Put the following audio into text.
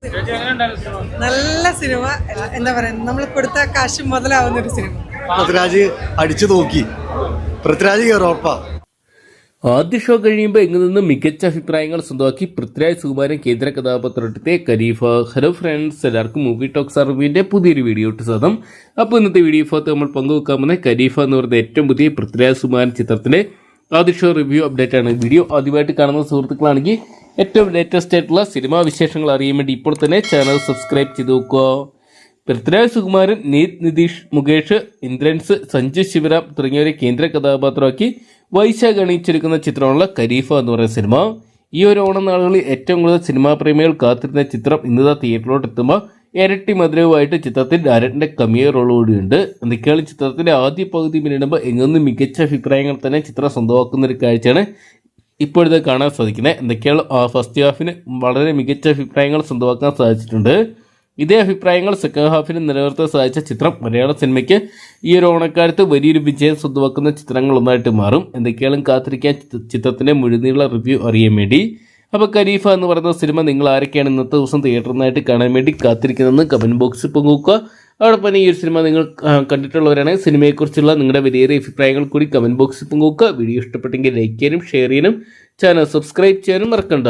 നല്ല സിനിമ. എന്താ പറയുക, നമ്മൾ കൊടുത്ത കാശ് മുതലാവുന്ന ഒരു സിനിമ. പൃഥ്വിരാജ് അടിച്ചു നോക്കി. പൃഥ്വിരാജ് ഉറപ്പാ. ആദ്യ ഷോ കഴിയുമ്പോൾ എങ്ങു നിന്നും മികച്ച അഭിപ്രായങ്ങൾ സ്വന്തമാക്കി പൃഥ്വിരാജ് സുകുമാരൻ കേന്ദ്ര കഥാപാത്രത്തെ ഖരീഫ. ഹലോ ഫ്രണ്ട്സ്, എല്ലാവർക്കും മൂവി ടോക്സ് അറിവിന്റെ പുതിയൊരു വീഡിയോ ഇട്ട് സ്വാഗതം. അപ്പോൾ ഇന്നത്തെ വീഡിയോ ഭാഗത്ത് നമ്മൾ പങ്കുവെക്കാൻ പോകുന്ന ഖരീഫ എന്ന് പറയുന്ന ഏറ്റവും പുതിയ പൃഥ്വിരാജ് സുകുമാരൻ ചിത്രത്തിന്റെ ആദ്യ ഷോ റിവ്യൂ അപ്ഡേറ്റ് ആണ്. വീഡിയോ ആദ്യമായിട്ട് കാണുന്ന സുഹൃത്തുക്കളാണെങ്കിൽ ഏറ്റവും ലേറ്റസ്റ്റ് ആയിട്ടുള്ള സിനിമാ വിശേഷങ്ങൾ അറിയാൻ വേണ്ടി ഇപ്പോൾ തന്നെ ചാനൽ സബ്സ്ക്രൈബ് ചെയ്ത് നോക്കുക. പൃഥ്വിരാജ് സുകുമാരൻ, നീത്, നിതീഷ്, മുകേഷ്, ഇന്ദ്രൻസ്, സഞ്ജയ് ശിവരാം തുടങ്ങിയവരെ കേന്ദ്ര കഥാപാത്രമാക്കി വൈശാഖ് അണിയിച്ചെടുക്കുന്ന ചിത്രമുള്ള ഖരീഫ എന്ന് പറയുന്ന സിനിമ. ഈ ഒരു ഓണം നാളുകളിൽ ഏറ്റവും കൂടുതൽ സിനിമാ പ്രേമികൾ കാത്തിരുന്ന ചിത്രം ഇന്നത്തെ തിയേറ്ററിലോട്ട് എത്തുമ്പോൾ ഇരട്ടി മധുരവുമായിട്ട് ചിത്രത്തിൽ ഡയറക്ടറിന്റെ കമിയോ റോളോടുണ്ട്. എന്തൊക്കെയാണ് ചിത്രത്തിന്റെ ആദ്യ പകുതി പിന്നിടുമ്പോൾ എങ്ങൊന്നും മികച്ച അഭിപ്രായങ്ങൾ തന്നെ ചിത്രം സ്വന്തമാക്കുന്ന ഒരു കാഴ്ചയാണ് ഇപ്പോഴത്തെ കാണാൻ സാധിക്കുന്നത്. എന്തൊക്കെയാണ് ഫസ്റ്റ് ഹാഫിന് വളരെ മികച്ച അഭിപ്രായങ്ങൾ സ്വന്തമാക്കാൻ സാധിച്ചിട്ടുണ്ട്. ഇതേ അഭിപ്രായങ്ങൾ സെക്കൻഡ് ഹാഫിന് നിലനിർത്താൻ സാധിച്ച ചിത്രം മലയാള സിനിമയ്ക്ക് ഈ ഒരു ഓണക്കാലത്ത് വലിയൊരു വിജയം സ്വന്തമാക്കുന്ന ചിത്രങ്ങൾ ഒന്നായിട്ട് മാറും. എന്തൊക്കെയാണ് കാത്തിരിക്കാൻ ചിത്രത്തിന്റെ മുഴുനീള റിവ്യൂ അറിയാൻ വേണ്ടി. അപ്പോൾ ഖരീഫ എന്ന് പറയുന്ന സിനിമ നിങ്ങൾ ആരൊക്കെയാണ് ഇന്നത്തെ ദിവസം തിയേറ്ററിനായിട്ട് കാണാൻ വേണ്ടി കാത്തിരിക്കുന്നതെന്ന് കമന്റ് ബോക്സിൽ പങ്കുവെക്കുക. അതോടൊപ്പം ഈ ഒരു സിനിമ നിങ്ങൾ കണ്ടിട്ടുള്ളവരാണെങ്കിൽ സിനിമയെക്കുറിച്ചുള്ള നിങ്ങളുടെ വലിയേറിയ അഭിപ്രായങ്ങൾ കൂടി കമന്റ് ബോക്സിൽ പങ്കുവെക്കുക. വീഡിയോ ഇഷ്ടപ്പെട്ടെങ്കിൽ ലൈക്ക് ചെയ്യാനും ഷെയർ ചെയ്യാനും ചാനൽ സബ്സ്ക്രൈബ് ചെയ്യാനും മറക്കണ്ട.